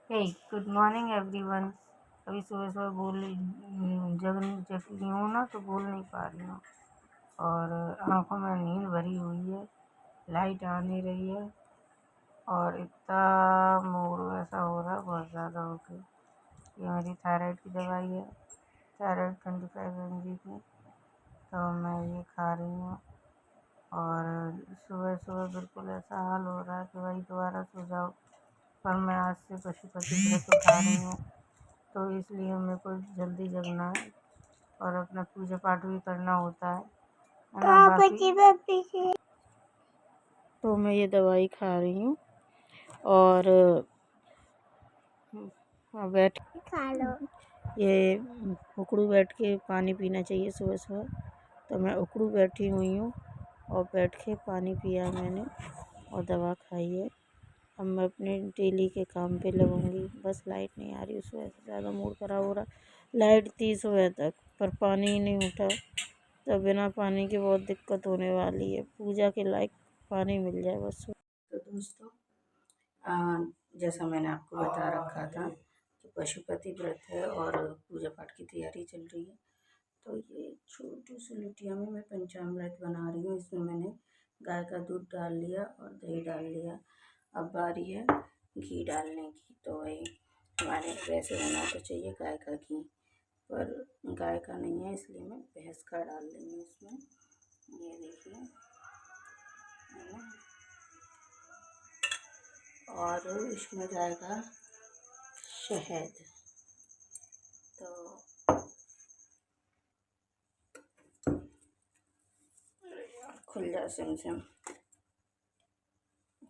हे good morning everyone. अभी सुबह सुबह जग रही हूँ ना, तो बोल नहीं पा रही हूँ और आंखों में नींद भरी हुई है। लाइट आ नहीं रही है और इतना मूड वैसा हो रहा है बहुत ज़्यादा होके। ये मेरी थायराइड की दवाई है, थायराइड 25 mg की, तो मैं ये खा रही हूँ। और सुबह सुबह बिल्कुल ऐसा हाल हो रहा है कि भाई दोबारा सो जाओ, पर मैं आज से पशुपति व्रत उठा रही हूँ, तो इसलिए मेरे को जल्दी जगना है और अपना पूजा पाठ भी करना होता है ना। बाकी तो मैं ये दवाई खा रही हूँ और बैठ खा लो। ये उकड़ू बैठ के पानी पीना चाहिए सुबह सुबह, तो मैं उकड़ू बैठी हुई हूँ और बैठ के पानी पिया मैंने और दवा खाई है। अब मैं अपने डेली के काम पे लगूंगी। बस लाइट नहीं आ रही, उस वजह से ज़्यादा मूड ख़राब हो रहा। लाइट थी सुबह तक पर पानी ही नहीं उठा, तो बिना पानी के बहुत दिक्कत होने वाली है। पूजा के लायक पानी मिल जाए बस। तो दोस्तों, जैसा मैंने आपको बता रखा था कि पशुपति व्रत है और पूजा पाठ की तैयारी चल रही है। तो ये छोटी सी लुटिया में मैं पंचामृत बना रही हूँ। इसमें मैंने गाय का दूध डाल लिया और दही डाल लिया। अब बारी है घी डालने की। तो वही हमारे वैसे होना तो चाहिए गाय का घी, पर गाय का नहीं है, इसलिए मैं भैंस का डाल रही हूँ इसमें। ये देखिए, है ना। और इसमें जाएगा शहद। तो खुल जा सिम सिम।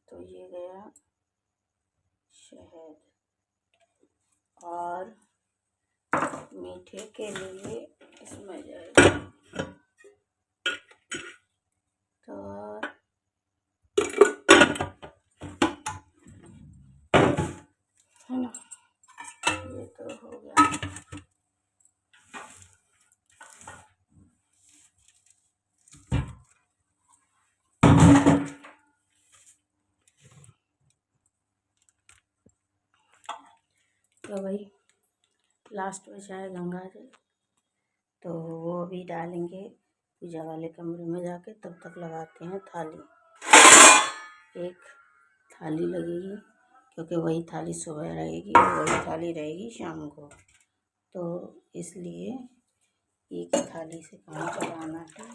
तो ये गया शहद। और मीठे के लिए इसमें जाएगा तो है ना। ये तो हो गया। तो भाई लास्ट में चाहे गंगा जल, तो वो भी डालेंगे पूजा वाले कमरे में जाके। तब तक लगाते हैं थाली। एक थाली लगेगी, क्योंकि वही थाली सुबह रहेगी और वही थाली रहेगी शाम को, तो इसलिए एक ही थाली से काम चलाना है।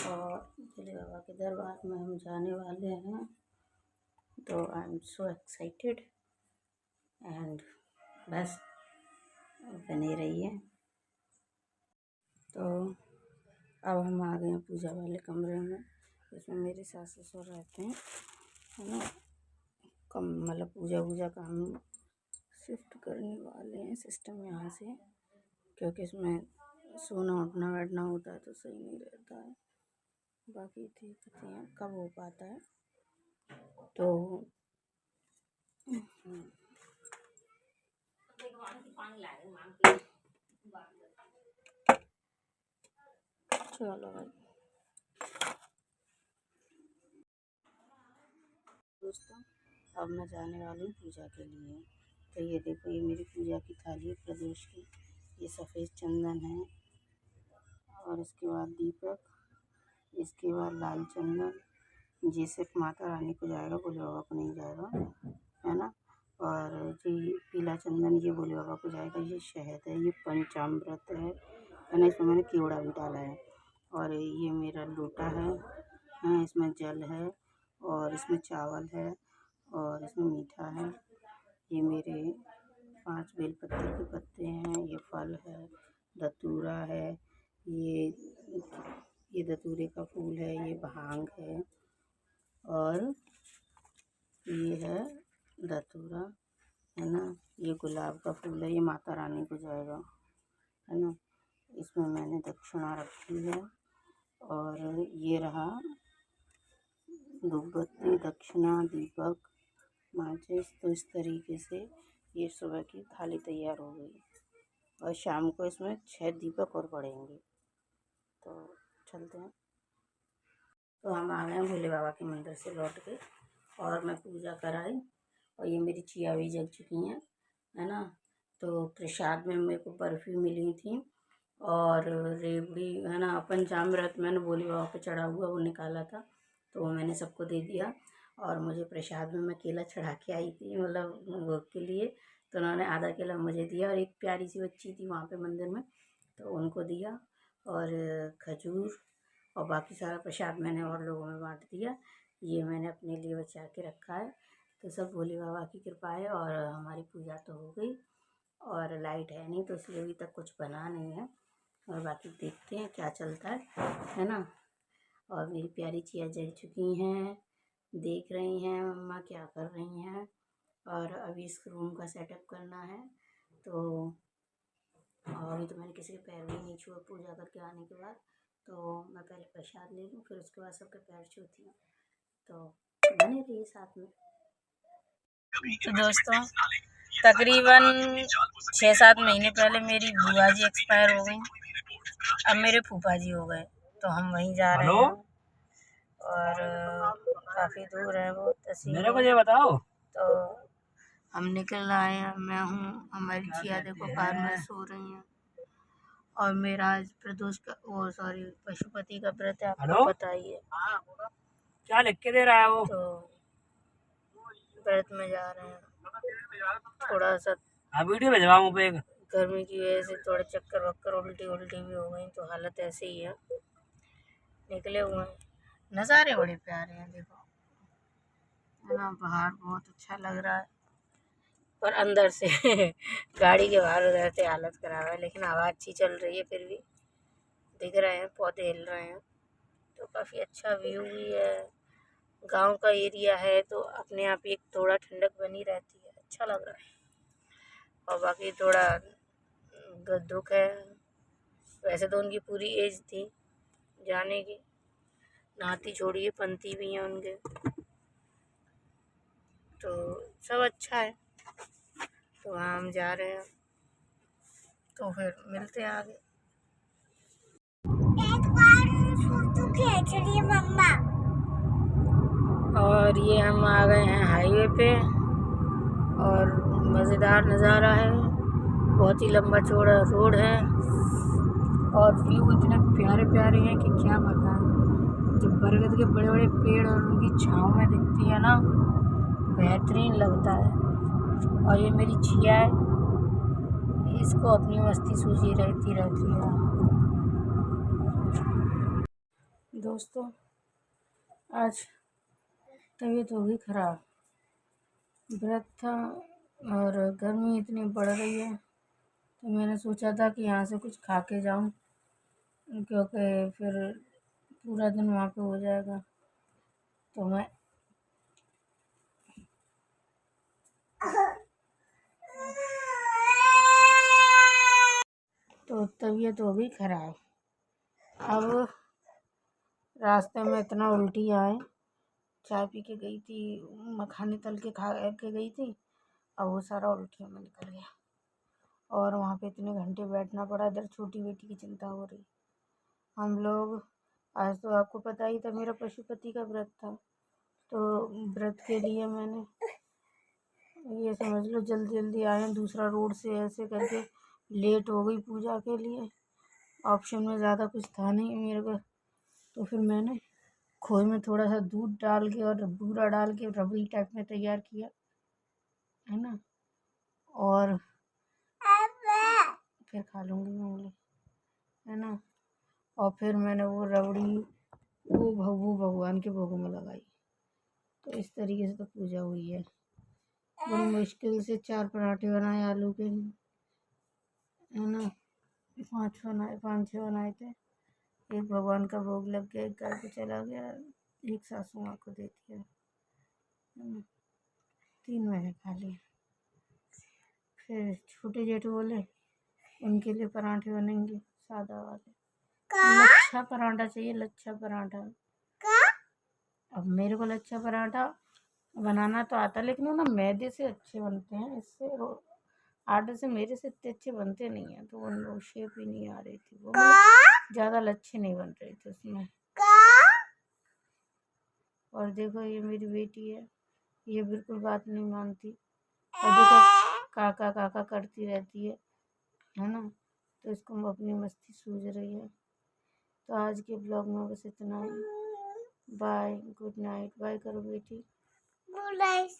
और भोले बाबा के दरबार में हम जाने वाले हैं, तो I am so excited. And बस बने रहिए। तो अब हम आ गए हैं पूजा वाले कमरे में। इसमें मेरे सास ससुर रहते हैं, है ना। कम मतलब पूजा वूजा का हम शिफ्ट करने वाले हैं सिस्टम यहाँ से, क्योंकि इसमें सोना उठना बैठना होता है तो सही नहीं रहता है। बाकी देखते हैं कब हो पाता है। तो चलो भाई दोस्तों, अब मैं जाने वाली हूँ पूजा के लिए। तो ये देखो, ये मेरी पूजा की थाली है प्रदेश की। ये सफ़ेद चंदन है और इसके बाद दीपक, इसके बाद लाल चंदन। ये सिर्फ माता रानी को जाएगा, भोले बाबा को नहीं जाएगा, है ना। और ये पीला चंदन ये भोले बाबा को जाएगा। ये शहद है, ये पंचामृत है ना। इसमें मैंने केवड़ा भी डाला है। और ये मेरा लोटा है, इसमें जल है और इसमें चावल है और इसमें मीठा है। ये मेरे 5 बेलपत्र के पत्ते हैं। ये फल है, धतूरा है, ये ये धतूरे का फूल है, ये भांग है और ये है धतूरा, है ना। ये गुलाब का फूल है, ये माता रानी को जाएगा, है ना। इसमें मैंने दक्षिणा रखी है। और ये रहा धूपबत्ती, दक्षिणा, दीपक, माचिस। तो इस तरीके से ये सुबह की थाली तैयार हो गई और शाम को इसमें 6 दीपक और पड़ेंगे। तो चलते हैं। तो हम आ गए हैं भोले बाबा के मंदिर से लौट के, और मैं पूजा कराई और ये मेरी चिया भी जग चुकी हैं, है ना। तो प्रसाद में मेरे को बर्फ़ी मिली थी और रेवड़ी, है ना। पंचामृत मैंने भोले बाबा पे चढ़ा हुआ वो निकाला था, तो वो मैंने सबको दे दिया। और मुझे प्रसाद में मैं केला चढ़ा के आई थी, मतलब भोग के लिए, तो उन्होंने आधा केला मुझे दिया और एक प्यारी सी बच्ची थी वहाँ पे मंदिर में, तो उनको दिया। और खजूर और बाकी सारा प्रसाद मैंने और लोगों में बांट दिया। ये मैंने अपने लिए बचा के रखा है। तो सब भोले बाबा की कृपा है। और हमारी पूजा तो हो गई और लाइट है नहीं, तो इसलिए अभी तक कुछ बना नहीं है। और बाकी देखते हैं क्या चलता है ना। और मेरी प्यारी चिया जल चुकी हैं, देख रही हैं मम्मा क्या कर रही हैं। और अभी इस रूम का सेटअप करना है। तो और अभी तो मैंने किसी के पैर भी नहीं छुए पूजा करके आने के बाद, तो मैं पहले प्रसाद ले लूँ, फिर उसके बाद सबके पैर छूती हूँ। तो बने रहिए साथ में। तो दोस्तों तकरीबन 6-7 महीने पहले मेरी बुआ जी एक्सपायर हो गई, अब मेरे फूफा जी हो गए, तो हम वहीं जा रहे हैं। और काफ़ी दूर है वो तहसील। मेरे को ये बताओ। तो हम निकल आए हैं, मैं हूँ, हमारी चिया देखो कार में सो रही हैं। और मेरा आज प्रदोष का वो सॉरी पशुपति का व्रत है, आपको पता ही है। क्या लिख के दे रहा है वो? तो व्रत में जा रहे हैं। थोड़ा सा वीडियो भेजवाऊँ पे गर्मी की वजह से थोड़े चक्कर वक्कर उल्टी भी हो गई, तो हालत ऐसे ही है। निकले हुए हैं, नज़ारे बड़े प्यारे हैं, देखो है ना। बाहर बहुत अच्छा लग रहा है, पर अंदर से गाड़ी के बाहर उधर से हालत खराब है, लेकिन हवा अच्छी चल रही है, फिर भी दिख रहे हैं, पौधे हिल रहे हैं, तो काफ़ी अच्छा व्यू भी है। गांव का एरिया है, तो अपने आप एक थोड़ा ठंडक बनी रहती है, अच्छा लग रहा है। और बाकी थोड़ा दुख है, वैसे तो उनकी पूरी एज थी जाने की, नाती छोड़िए पंथी भी हैं उनके, तो सब अच्छा है। तो वहाँ हम जा रहे हैं, तो फिर मिलते हैं आगे। और ये हम आ गए हैं हाईवे पे, और मज़ेदार नज़ारा है, बहुत ही लंबा चौड़ा रोड है, और व्यू इतने प्यारे प्यारे हैं कि क्या बताएं। जब बरगद के बड़े बड़े पेड़ और उनकी छाँव में दिखती है ना, बेहतरीन लगता है। और ये मेरी चिया है, इसको अपनी मस्ती सूझी रहती है। दोस्तों आज तबीयत हो गई ख़राब, व्रत था और गर्मी इतनी बढ़ रही है, तो मैंने सोचा था कि यहाँ से कुछ खा के जाऊँ, क्योंकि फिर पूरा दिन वहाँ पे हो जाएगा। तो मैं तो तबीयत हो गई ख़राब। अब रास्ते में इतना उल्टी आए, चाय पी के गई थी, मखाने तल के खा के गई थी, अब वो सारा उल्टियों में निकल गया। और वहाँ पे इतने घंटे बैठना पड़ा, इधर छोटी बेटी की चिंता हो रही। हम लोग आज तो आपको पता ही था मेरा पशुपति का व्रत था, तो व्रत के लिए मैंने ये समझ लो जल्दी जल्दी आए, दूसरा रोड से ऐसे करके लेट हो गई पूजा के लिए। ऑप्शन में ज़्यादा कुछ था नहीं मेरे को, तो फिर मैंने खोए में थोड़ा सा दूध डाल के और बूरा डाल के रबड़ी टाइप में तैयार किया, है ना। और फिर खा लूँगी मैं बोली, है ना। और फिर मैंने वो रबड़ी वो भगवान के भोग में लगाई। तो इस तरीके से तो पूजा हुई है। बड़ी मुश्किल से 4 पराठे बनाए आलू के, है ना। 5-6 बनाए थे। एक भगवान का भोग लग गया, एक गाय को चला गया, एक सासू माँ को दे दिया, 3 मैंने खा लिए। फिर छोटे जेठ बोले उनके लिए पराठे बनेंगे सादा वाले, लच्छा पराठा चाहिए, लच्छा पराठा। अब मेरे को लच्छा पराठा बनाना तो आता, लेकिन वो ना मैदे से अच्छे बनते हैं, इससे आटे से मेरे से इतने अच्छे बनते नहीं हैं, तो वो शेप ही नहीं आ रही थी, वो ज़्यादा लच्छे नहीं बन रहे थे उसमें। और देखो ये मेरी बेटी है, ये बिल्कुल बात नहीं मानती और देखो काका काका करती रहती है ना। तो इसको अपनी मस्ती सूझ रही है। तो आज के ब्लॉग में बस इतना ही। Bye, good night. बाय करो बेटी। Good night.